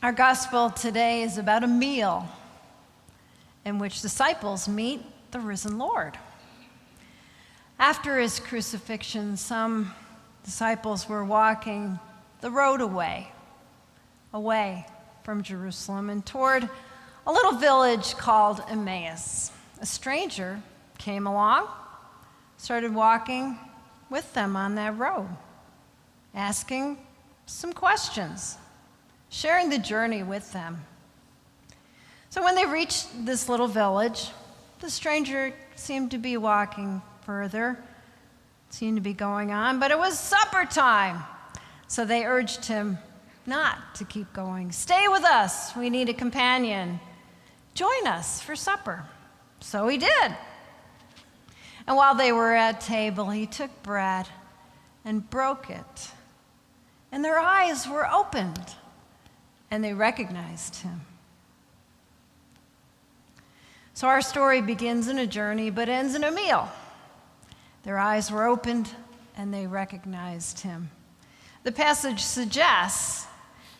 Our gospel today is about a meal in which disciples meet the risen Lord. After his crucifixion, some disciples were walking the road away from Jerusalem and toward a little village called Emmaus. A stranger came along, started walking with them on that road, asking some questions, sharing the journey with them. So when they reached this little village, the stranger seemed to be walking further, seemed to be going on, but it was supper time. So they urged him not to keep going. Stay with us, we need a companion. Join us for supper. So he did. And while they were at table, he took bread and broke it. And their eyes were opened, and they recognized him. So our story begins in a journey, but ends in a meal. Their eyes were opened, and they recognized him. The passage suggests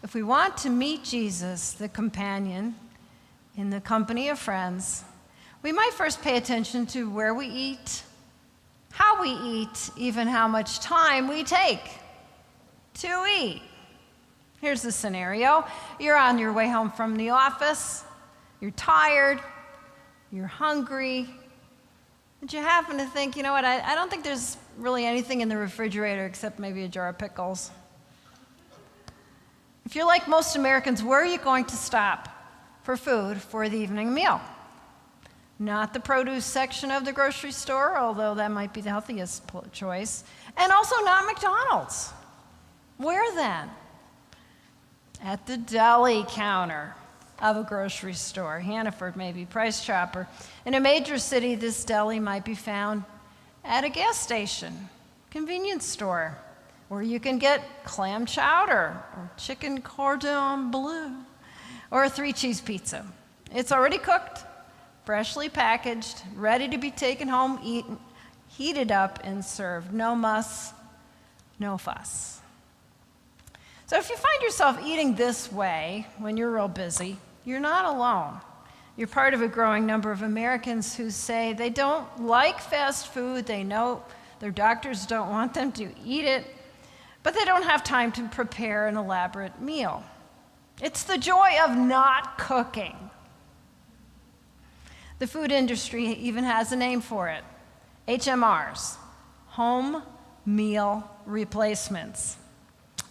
if we want to meet Jesus, the companion, in the company of friends, we might first pay attention to where we eat, how we eat, even how much time we take to eat. Here's the scenario. You're on your way home from the office, you're tired, you're hungry, and you happen to think, you know what, I don't think there's really anything in the refrigerator except maybe a jar of pickles. If you're like most Americans, where are you going to stop for food for the evening meal? Not the produce section of the grocery store, although that might be the healthiest choice, and also not McDonald's. Where then? At the deli counter of a grocery store. Hannaford, maybe, Price Chopper. In a major city, this deli might be found at a gas station, convenience store, where you can get clam chowder or chicken cordon bleu or a 3-cheese pizza. It's already cooked, freshly packaged, ready to be taken home, eaten, heated up, and served. No muss, no fuss. So if you find yourself eating this way when you're real busy, you're not alone. You're part of a growing number of Americans who say they don't like fast food, they know their doctors don't want them to eat it, but they don't have time to prepare an elaborate meal. It's the joy of not cooking. The food industry even has a name for it, HMRs, home meal replacements.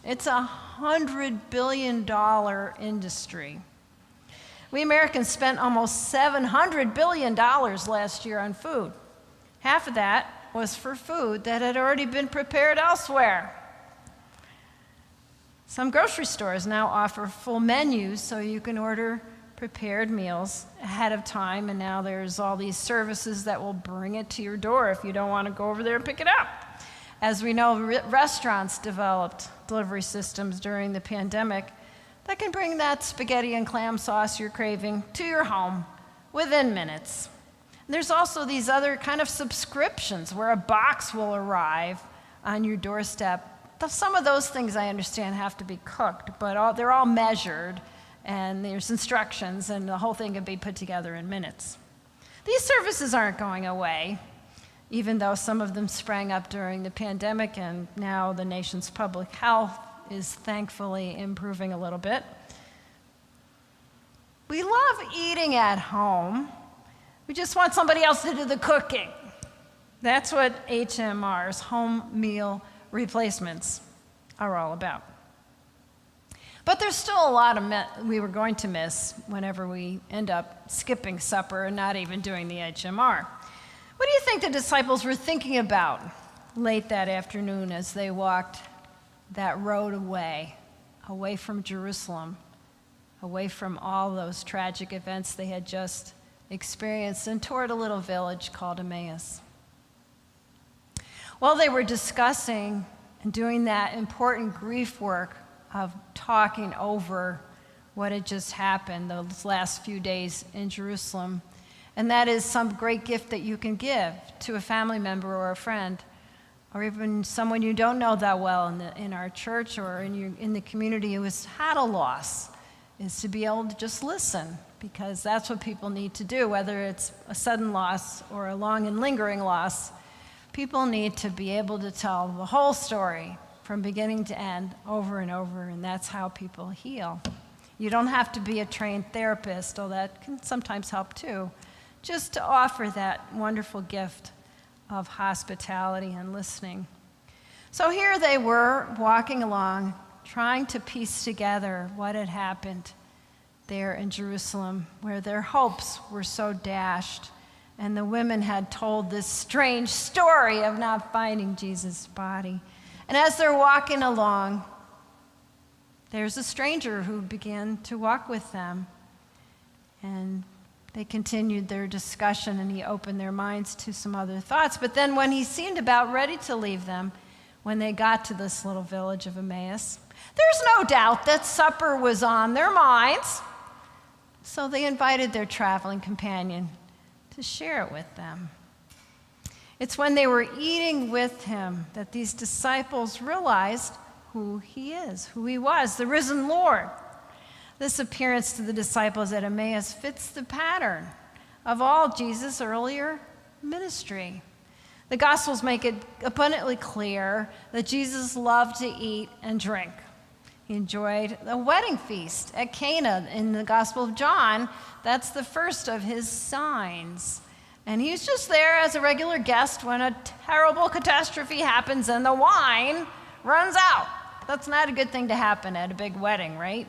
It's a $100 billion industry. We Americans spent almost $700 billion last year on food. Half of that was for food that had already been prepared elsewhere. Some grocery stores now offer full menus so you can order prepared meals ahead of time, and now there's all these services that will bring it to your door if you don't want to go over there and pick it up. As we know, restaurants developed delivery systems during the pandemic that can bring that spaghetti and clam sauce you're craving to your home within minutes. And there's also these other kind of subscriptions where a box will arrive on your doorstep. Some of those things I understand have to be cooked, but they're all measured, and there's instructions, and the whole thing can be put together in minutes. These services aren't going away, even though some of them sprang up during the pandemic, and now the nation's public health is thankfully improving a little bit. We love eating at home. We just want somebody else to do the cooking. That's what HMRs, home meal replacements, are all about. But there's still a lot we were going to miss whenever we end up skipping supper and not even doing the HMR. What do you think the disciples were thinking about late that afternoon as they walked that road away from Jerusalem, away from all those tragic events they had just experienced, and toward a little village called Emmaus? Well, they were discussing and doing that important grief work of talking over what had just happened those last few days in Jerusalem. And that is some great gift that you can give to a family member or a friend, or even someone you don't know that well in our church or in the community who has had a loss is to be able to just listen, because that's what people need to do, whether it's a sudden loss or a long and lingering loss. People need to be able to tell the whole story from beginning to end over and over, and that's how people heal. You don't have to be a trained therapist, although that can sometimes help too, just to offer that wonderful gift of hospitality and listening. So here they were walking along, trying to piece together what had happened there in Jerusalem, where their hopes were so dashed, and the women had told this strange story of not finding Jesus' body. And as they're walking along, there's a stranger who began to walk with them. And they continued their discussion, and he opened their minds to some other thoughts. But then when he seemed about ready to leave them, when they got to this little village of Emmaus, there's no doubt that supper was on their minds. So they invited their traveling companion to share it with them. It's when they were eating with him that these disciples realized who he is, who he was, the risen Lord. This appearance to the disciples at Emmaus fits the pattern of all Jesus' earlier ministry. The Gospels make it abundantly clear that Jesus loved to eat and drink. He enjoyed a wedding feast at Cana in the Gospel of John. That's the first of his signs. And he was just there as a regular guest when a terrible catastrophe happens and the wine runs out. That's not a good thing to happen at a big wedding, right?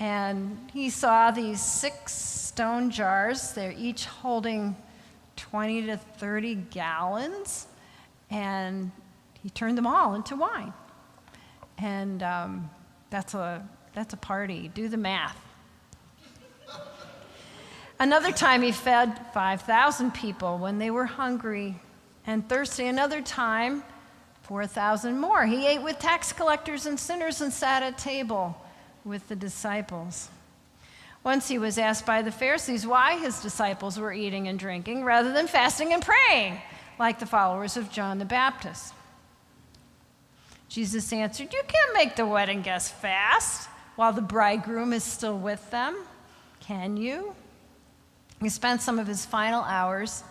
And he saw these 6 stone jars. They're each holding 20 to 30 gallons. And he turned them all into wine. And that's a party. Do the math. Another time he fed 5,000 people when they were hungry and thirsty. Another time, 4,000 more. He ate with tax collectors and sinners and sat at table with the disciples. Once he was asked by the Pharisees why his disciples were eating and drinking rather than fasting and praying, like the followers of John the Baptist. Jesus answered, "You can't make the wedding guests fast while the bridegroom is still with them, can you?" He spent some of his final hours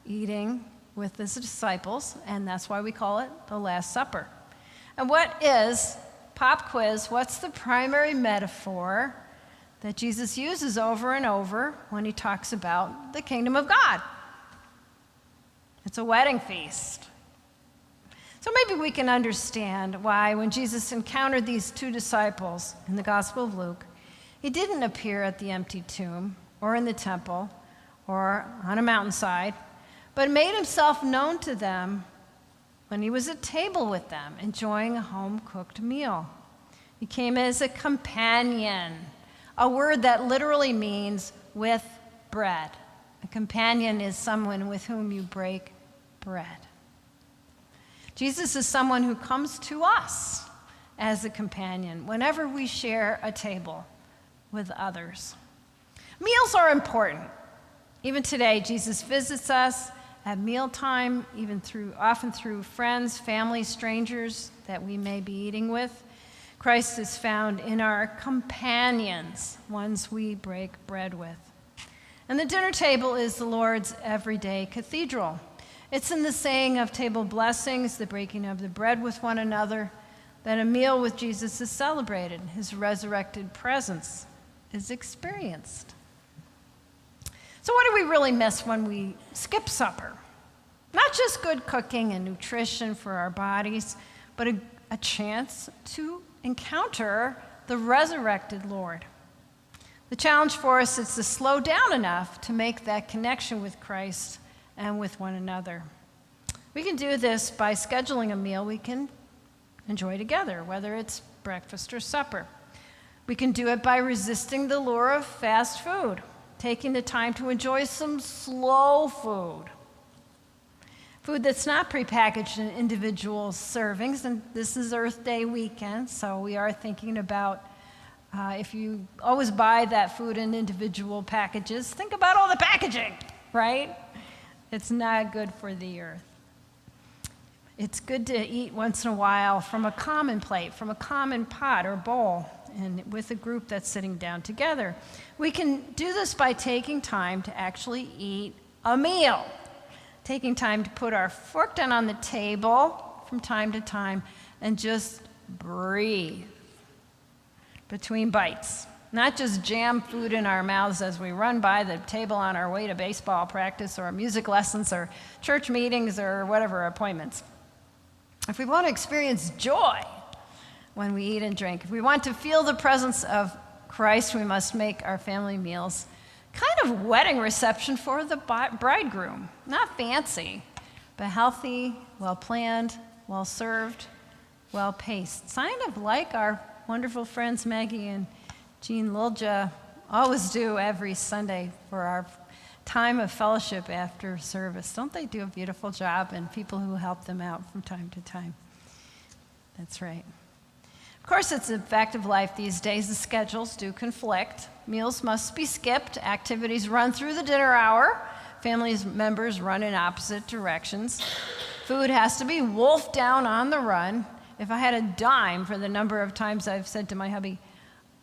eating with his disciples, and that's why we call it the Last Supper. And what is, pop quiz, what's the primary metaphor that Jesus uses over and over when he talks about the kingdom of God? It's a wedding feast. So maybe we can understand why when Jesus encountered these 2 disciples in the Gospel of Luke, he didn't appear at the empty tomb or in the temple or on a mountainside, but made himself known to them when he was at table with them, enjoying a home-cooked meal. He came as a companion, a word that literally means with bread. A companion is someone with whom you break bread. Jesus is someone who comes to us as a companion whenever we share a table with others. Meals are important. Even today, Jesus visits us at mealtime, often through friends, family, strangers that we may be eating with. Christ is found in our companions, ones we break bread with. And the dinner table is the Lord's everyday cathedral. It's in the saying of table blessings, the breaking of the bread with one another, that a meal with Jesus is celebrated. His resurrected presence is experienced. So what do we really miss when we skip supper? Not just good cooking and nutrition for our bodies, but a chance to encounter the resurrected Lord. The challenge for us is to slow down enough to make that connection with Christ and with one another. We can do this by scheduling a meal we can enjoy together, whether it's breakfast or supper. We can do it by resisting the lure of fast food, taking the time to enjoy some slow food. Food that's not prepackaged in individual servings, and this is Earth Day weekend, so we are thinking about if you always buy that food in individual packages, think about all the packaging, right? It's not good for the earth. It's good to eat once in a while from a common plate, from a common pot or bowl. and with a group that's sitting down together. We can do this by taking time to actually eat a meal, taking time to put our fork down on the table from time to time and just breathe between bites. Not just jam food in our mouths as we run by the table on our way to baseball practice or music lessons or church meetings or whatever appointments. If we want to experience joy when we eat and drink, if we want to feel the presence of Christ, we must make our family meals kind of wedding reception for the bridegroom. Not fancy, but healthy, well-planned, well-served, well-paced. Kind of like our wonderful friends Maggie and Jean Lilja always do every Sunday for our time of fellowship after service. Don't they do a beautiful job, and people who help them out from time to time? That's right. Of course, it's a fact of life these days. The schedules do conflict. Meals must be skipped. Activities run through the dinner hour. Family members run in opposite directions. Food has to be wolfed down on the run. If I had a dime for the number of times I've said to my hubby,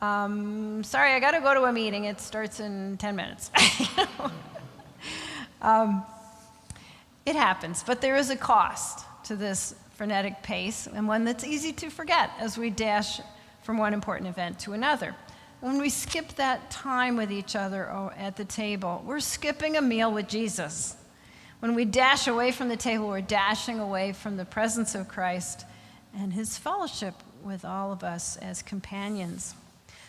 sorry, I got to go to a meeting. It starts in 10 minutes. It happens, but there is a cost to this frenetic pace, and one that's easy to forget as we dash from one important event to another. When we skip that time with each other at the table, we're skipping a meal with Jesus. When we dash away from the table, we're dashing away from the presence of Christ and his fellowship with all of us as companions.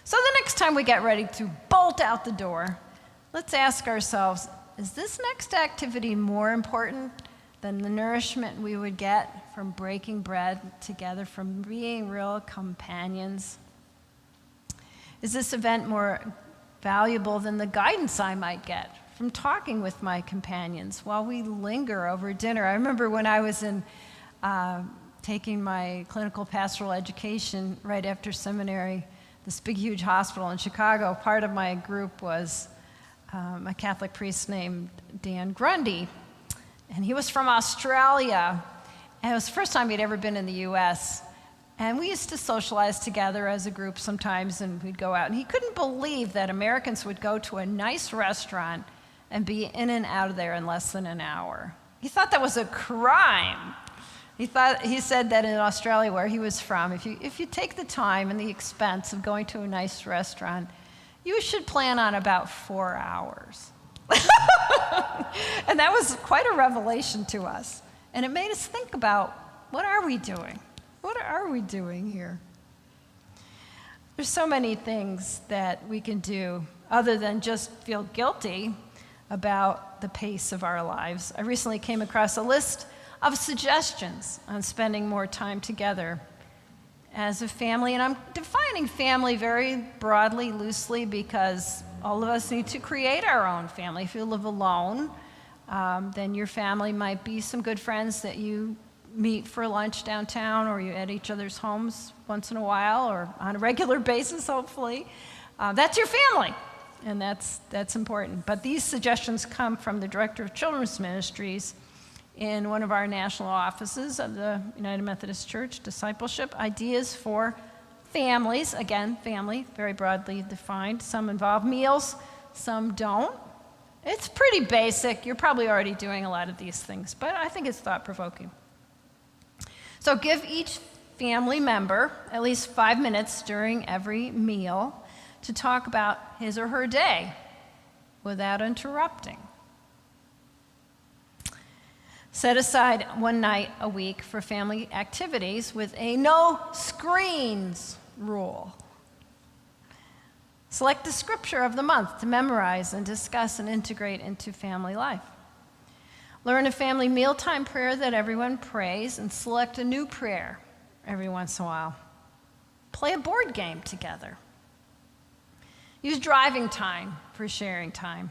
So the next time we get ready to bolt out the door, let's ask ourselves, is this next activity more important than the nourishment we would get from breaking bread together, from being real companions? Is this event more valuable than the guidance I might get from talking with my companions while we linger over dinner? I remember when I was taking my clinical pastoral education right after seminary, this big, huge hospital in Chicago, part of my group was a Catholic priest named Dan Grundy, and he was from Australia, and it was the first time he'd ever been in the U.S., and we used to socialize together as a group sometimes, and we'd go out, and he couldn't believe that Americans would go to a nice restaurant and be in and out of there in less than an hour. He thought that was a crime. He said that in Australia, where he was from, if you take the time and the expense of going to a nice restaurant, you should plan on about 4 hours. And that was quite a revelation to us. And it made us think about, what are we doing? What are we doing here? There's so many things that we can do other than just feel guilty about the pace of our lives. I recently came across a list of suggestions on spending more time together as a family. And I'm defining family very broadly, loosely, because all of us need to create our own family. If you live alone, then your family might be some good friends that you meet for lunch downtown, or you at each other's homes once in a while, or on a regular basis, hopefully. That's your family, and that's important. But these suggestions come from the Director of Children's Ministries in one of our national offices of the United Methodist Church, Discipleship, Ideas for Families. Again, family, very broadly defined. Some involve meals, some don't. It's pretty basic. You're probably already doing a lot of these things, but I think it's thought-provoking. So give each family member at least 5 minutes during every meal to talk about his or her day without interrupting. Set aside one night a week for family activities with a no screens rule. Select the scripture of the month to memorize and discuss and integrate into family life. Learn a family mealtime prayer that everyone prays, and select a new prayer every once in a while. Play a board game together. Use driving time for sharing time.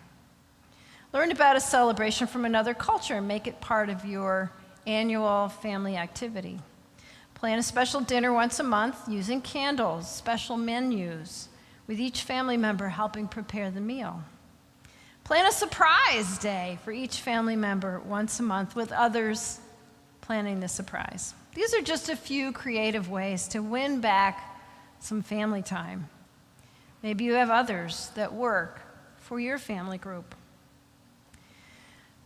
Learn about a celebration from another culture and make it part of your annual family activity. Plan a special dinner once a month using candles, special menus, with each family member helping prepare the meal. Plan a surprise day for each family member once a month, with others planning the surprise. These are just a few creative ways to win back some family time. Maybe you have others that work for your family group.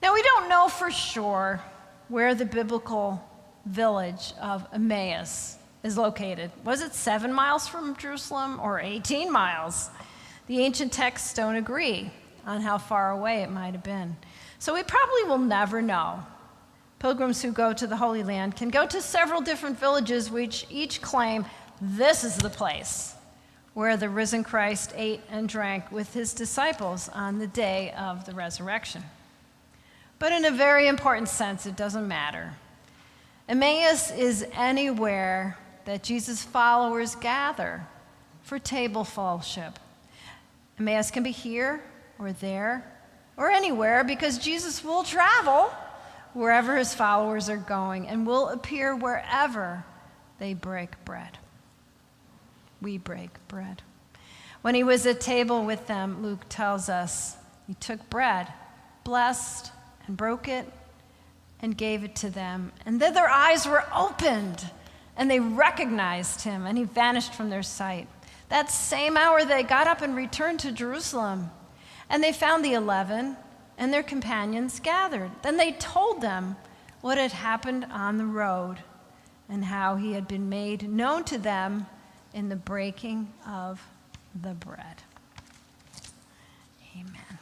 Now, we don't know for sure where the biblical village of Emmaus is located. Was it 7 miles from Jerusalem or 18 miles? The ancient texts don't agree on how far away it might have been. So we probably will never know. Pilgrims who go to the Holy Land can go to several different villages which each claim this is the place where the risen Christ ate and drank with his disciples on the day of the resurrection. But in a very important sense, it doesn't matter. Emmaus is anywhere that Jesus' followers gather for table fellowship. Emmaus can be here or there or anywhere because Jesus will travel wherever his followers are going and will appear wherever they break bread. We break bread. When he was at table with them, Luke tells us, he took bread, blessed and broke it, and gave it to them. And then their eyes were opened, and they recognized him, and he vanished from their sight. That same hour they got up and returned to Jerusalem, and they found the 11 and their companions gathered. Then they told them what had happened on the road and how he had been made known to them in the breaking of the bread. Amen.